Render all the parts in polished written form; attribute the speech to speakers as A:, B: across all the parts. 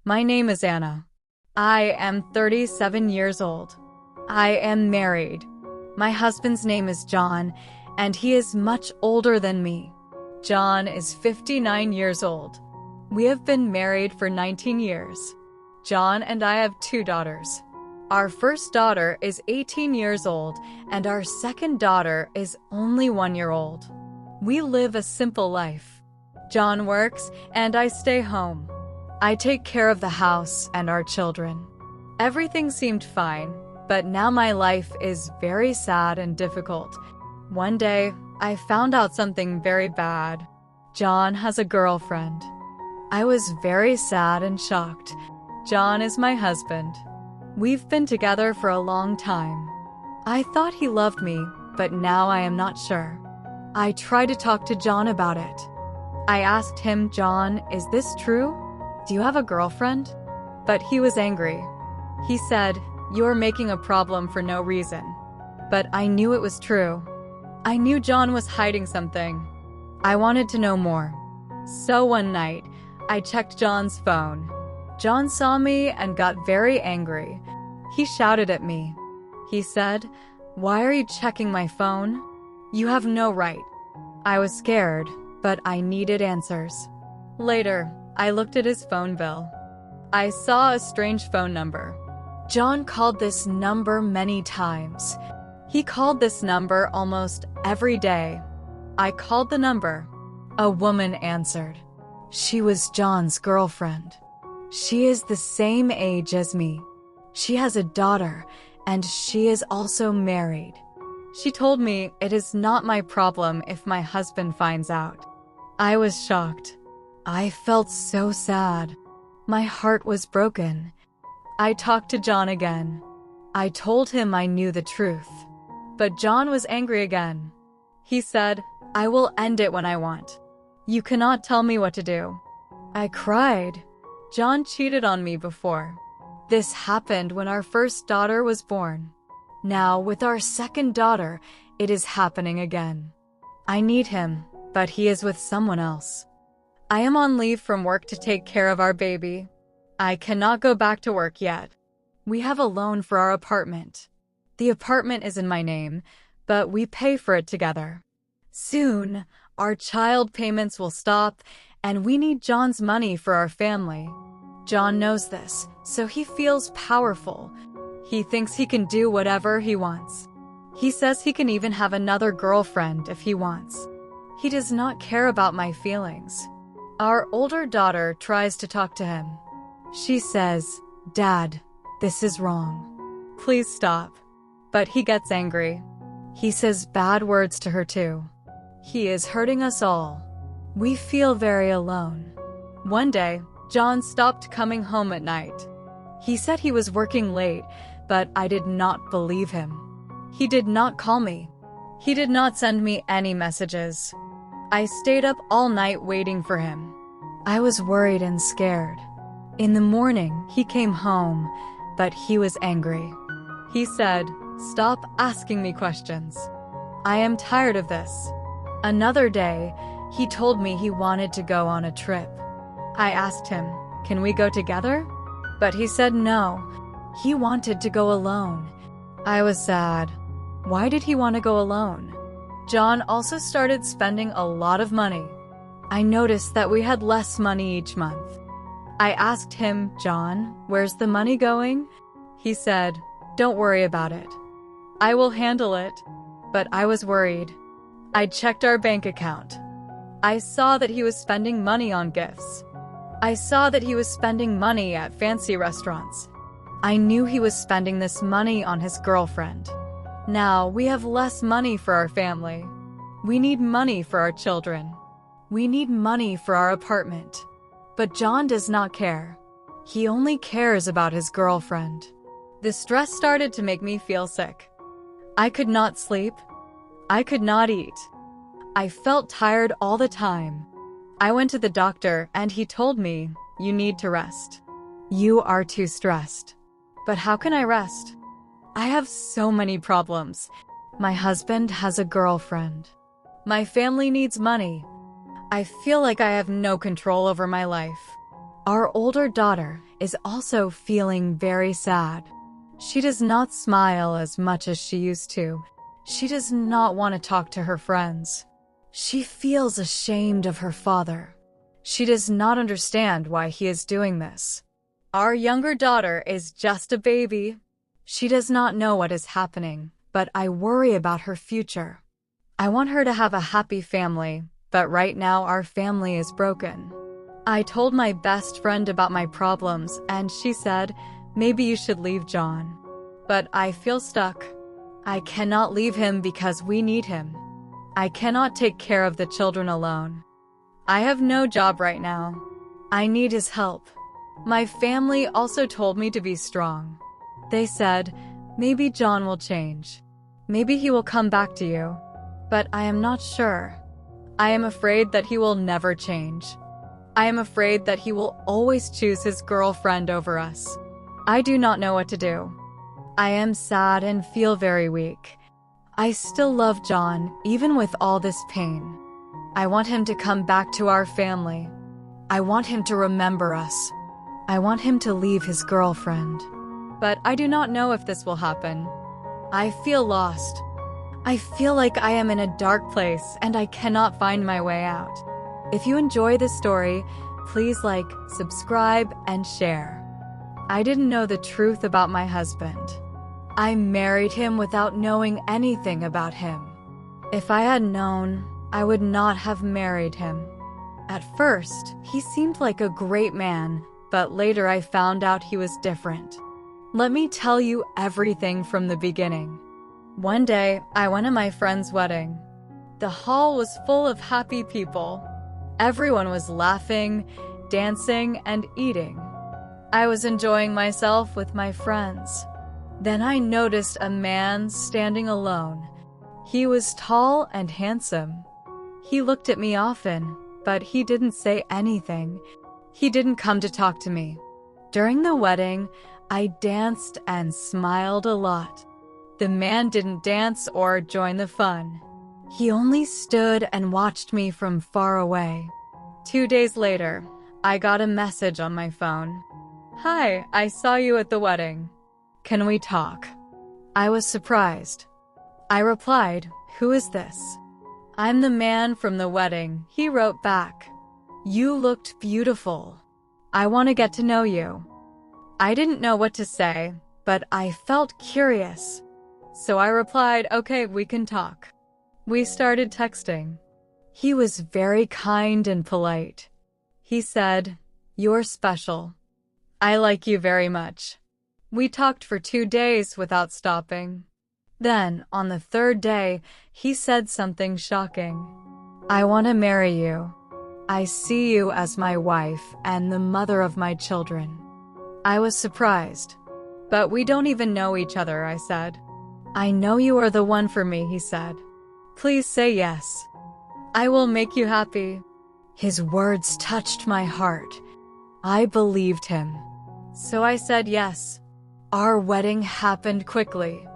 A: My name is Anna. I am 37 years old. I am married. My husband's name is John, and he is much older than me. John is 59 years old. We have been married for 19 years. John and I have 2 daughters. Our first daughter is 18 years old, and our second daughter is only 1 year old. We live a simple life. John works, and I stay home. I take care of the house and our children. Everything seemed fine, but now my life is very sad and difficult. One day, I found out something very bad. John has a girlfriend. I was very sad and shocked. John is my husband. We've been together for a long time. I thought he loved me, but now I am not sure. I tried to talk to John about it. I asked him, John, is this true? Do you have a girlfriend? But he was angry. He said, you are making a problem for no reason. But I knew it was true. I knew John was hiding something. I wanted to know more. So one night, I checked John's phone. John saw me and got very angry. He shouted at me. He said, why are you checking my phone? You have no right. I was scared, but I needed answers. Later, I looked at his phone bill. I saw a strange phone number. John called this number many times. He called this number almost every day. I called the number. A woman answered. She was John's girlfriend. She is the same age as me. She has a daughter, and she is also married. She told me it is not my problem if my husband finds out. I was shocked. I felt so sad. My heart was broken. I talked to John again. I told him I knew the truth. But John was angry again. He said, I will end it when I want. You cannot tell me what to do. I cried. John cheated on me before. This happened when our first daughter was born. Now, with our second daughter, it is happening again. I need him, but he is with someone else. I am on leave from work to take care of our baby. I cannot go back to work yet. We have a loan for our apartment. The apartment is in my name, but we pay for it together. Soon, our child payments will stop, and we need John's money for our family. John knows this, so he feels powerful. He thinks he can do whatever he wants. He says he can even have another girlfriend if he wants. He does not care about my feelings. Our older daughter tries to talk to him. She says, Dad, this is wrong. Please stop. But he gets angry. He says bad words to her too. He is hurting us all. We feel very alone. One day, John stopped coming home at night. He said he was working late, but I did not believe him. He did not call me. He did not send me any messages. I stayed up all night waiting for him. I was worried and scared. In the morning, he came home, but he was angry. He said, stop asking me questions. I am tired of this. Another day, he told me he wanted to go on a trip. I asked him, can we go together? But he said no. He wanted to go alone. I was sad. Why did he want to go alone? John also started spending a lot of money. I noticed that we had less money each month. I asked him, John, where's the money going? He said, don't worry about it. I will handle it. But I was worried. I checked our bank account. I saw that he was spending money on gifts. I saw that he was spending money at fancy restaurants. I knew he was spending this money on his girlfriend. Now we have less money for our family. We need money for our children. We need money for our apartment. But John does not care. He only cares about his girlfriend. The stress started to make me feel sick. I could not sleep. I could not eat. I felt tired all the time. I went to the doctor and he told me, you need to rest. You are too stressed. But how can I rest? I have so many problems. My husband has a girlfriend. My family needs money. I feel like I have no control over my life. Our older daughter is also feeling very sad. She does not smile as much as she used to. She does not want to talk to her friends. She feels ashamed of her father. She does not understand why he is doing this. Our younger daughter is just a baby. She does not know what is happening, but I worry about her future. I want her to have a happy family, but right now our family is broken. I told my best friend about my problems, and she said, maybe you should leave John. But I feel stuck. I cannot leave him because we need him. I cannot take care of the children alone. I have no job right now. I need his help. My family also told me to be strong. They said, maybe John will change. Maybe he will come back to you. But I am not sure. I am afraid that he will never change. I am afraid that he will always choose his girlfriend over us. I do not know what to do. I am sad and feel very weak. I still love John, even with all this pain. I want him to come back to our family. I want him to remember us. I want him to leave his girlfriend. But I do not know if this will happen. I feel lost. I feel like I am in a dark place and I cannot find my way out. If you enjoy this story, please like, subscribe, and share. I didn't know the truth about my husband. I married him without knowing anything about him. If I had known, I would not have married him. At first, he seemed like a great man, but later I found out he was different. Let me tell you everything from the beginning. One day, I went to my friend's wedding. The hall was full of happy people. Everyone was laughing, dancing, and eating. I was enjoying myself with my friends. Then I noticed a man standing alone. He was tall and handsome. He looked at me often, but he didn't say anything. He didn't come to talk to me. During the wedding, I danced and smiled a lot. The man didn't dance or join the fun. He only stood and watched me from far away. 2 days later, I got a message on my phone. Hi, I saw you at the wedding. Can we talk? I was surprised. I replied, who is this? I'm the man from the wedding. He wrote back. You looked beautiful. I want to get to know you. I didn't know what to say, but I felt curious. So I replied, okay, we can talk. We started texting. He was very kind and polite. He said, you're special. I like you very much. We talked for 2 days without stopping. Then, on the 3rd day, he said something shocking. I want to marry you. I see you as my wife and the mother of my children. I was surprised. But we don't even know each other, I said. I know you are the one for me, he said. Please say yes. I will make you happy. His words touched my heart. I believed him. So I said yes. Our wedding happened quickly.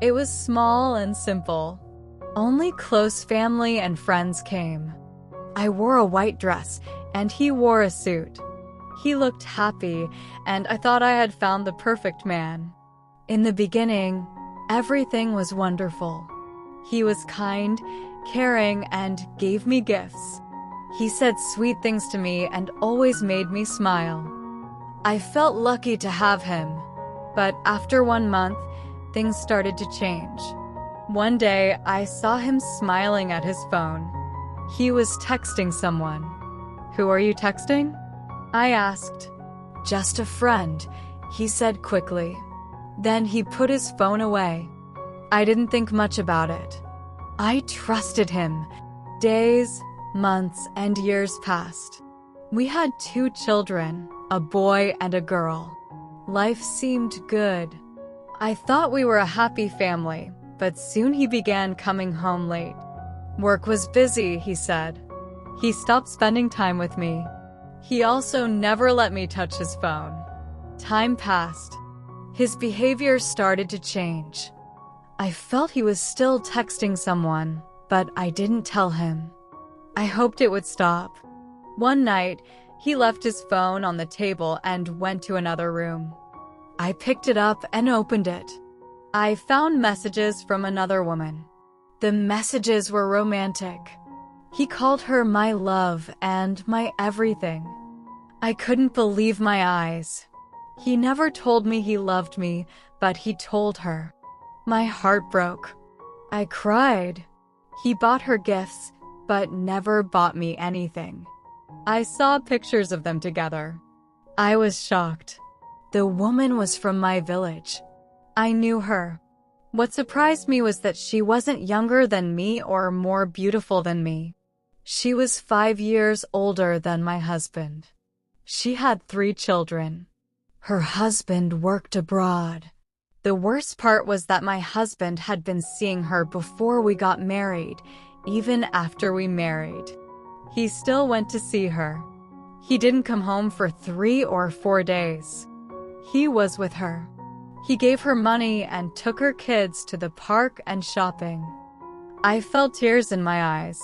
A: It was small and simple. Only close family and friends came. I wore a white dress, and he wore a suit. He looked happy, and I thought I had found the perfect man. In the beginning, everything was wonderful. He was kind, caring, and gave me gifts. He said sweet things to me and always made me smile. I felt lucky to have him. But after 1 month, things started to change. One day, I saw him smiling at his phone. He was texting someone. Who are you texting? I asked. Just a friend, he said quickly. Then he put his phone away. I didn't think much about it. I trusted him. Days, months, and years passed. We had 2 children, a boy and a girl. Life seemed good. I thought we were a happy family, but soon he began coming home late. Work was busy, he said. He stopped spending time with me. He also never let me touch his phone. Time passed. His behavior started to change. I felt he was still texting someone, but I didn't tell him. I hoped it would stop. One night, He left his phone on the table and went to another room. I picked it up and opened it. I found messages from another woman. The messages were romantic. He called her my love and my everything. I couldn't believe my eyes. He never told me he loved me, but he told her. My heart broke. I cried. He bought her gifts, but never bought me anything. I saw pictures of them together. I was shocked. The woman was from my village. I knew her. What surprised me was that she wasn't younger than me or more beautiful than me. She was 5 years older than my husband. She had 3 children. Her husband worked abroad. The worst part was that my husband had been seeing her before we got married, even after we married. He still went to see her. He didn't come home for 3 or 4 days. He was with her. He gave her money and took her kids to the park and shopping. I felt tears in my eyes.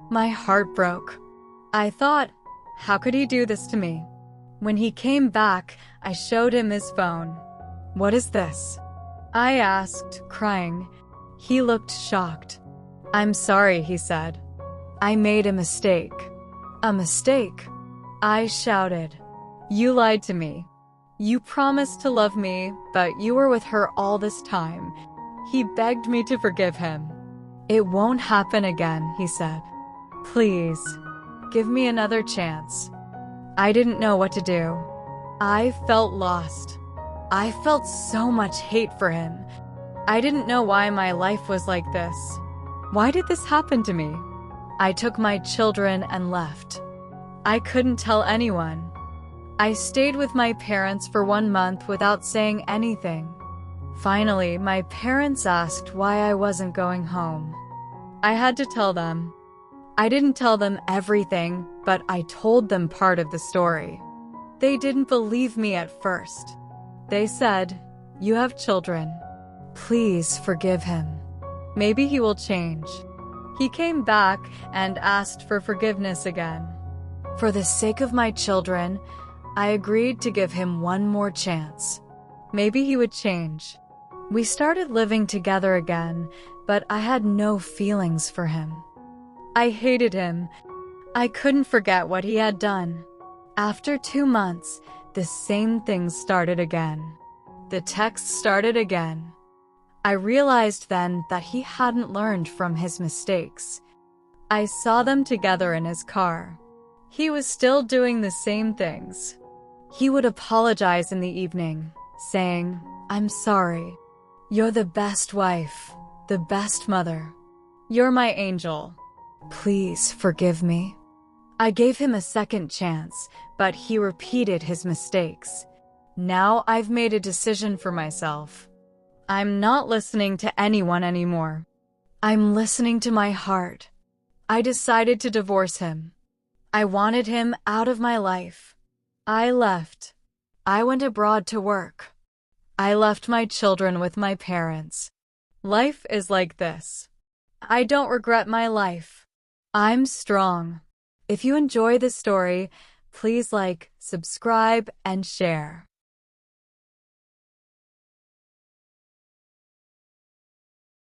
A: My heart broke. I thought, how could he do this to me? When he came back, I showed him his phone. What is this? I asked, crying. He looked shocked. I'm sorry, he said. I made a mistake. A mistake? I shouted. You lied to me. You promised to love me, but you were with her all this time. He begged me to forgive him. It won't happen again, he said. Please, give me another chance. I didn't know what to do. I felt lost. I felt so much hate for him. I didn't know why my life was like this. Why did this happen to me? I took my children and left. I couldn't tell anyone. I stayed with my parents for 1 month without saying anything. Finally, my parents asked why I wasn't going home. I had to tell them. I didn't tell them everything, but I told them part of the story. They didn't believe me at first. They said, you have children. Please forgive him. Maybe he will change. He came back and asked for forgiveness again. For the sake of my children, I agreed to give him one more chance. Maybe he would change. We started living together again, but I had no feelings for him. I hated him. I couldn't forget what he had done. After 2 months, the same thing started again. The texts started again. I realized then that he hadn't learned from his mistakes. I saw them together in his car. He was still doing the same things. He would apologize in the evening, saying, I'm sorry. You're the best wife, the best mother. You're my angel. Please forgive me. I gave him a second chance, but he repeated his mistakes. Now I've made a decision for myself. I'm not listening to anyone anymore. I'm listening to my heart. I decided to divorce him. I wanted him out of my life. I left. I went abroad to work. I left my children with my parents. Life is like this. I don't regret my life. I'm strong. If you enjoy this story, please like, subscribe, and share.